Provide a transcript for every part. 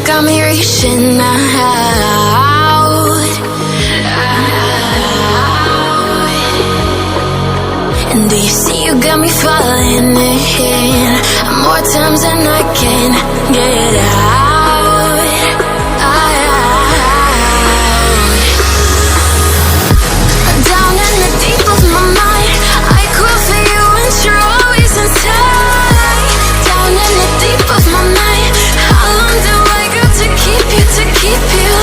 got me reaching out. And do you see you got me falling in more times than I can get out. Down in the deep of my mind, I crawl for you and you're always inside. Down in the deep of my mind, how long do I got to keep you, to keep you?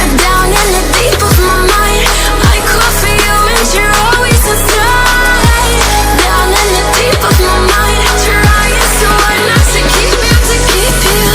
Down in the deep of my mind, I crawl for you and you're always inside. Down in the deep of my mind, trying so hard not to keep you, to keep you.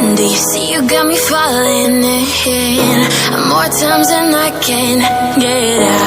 And do you see you got me falling in more times than I can get out.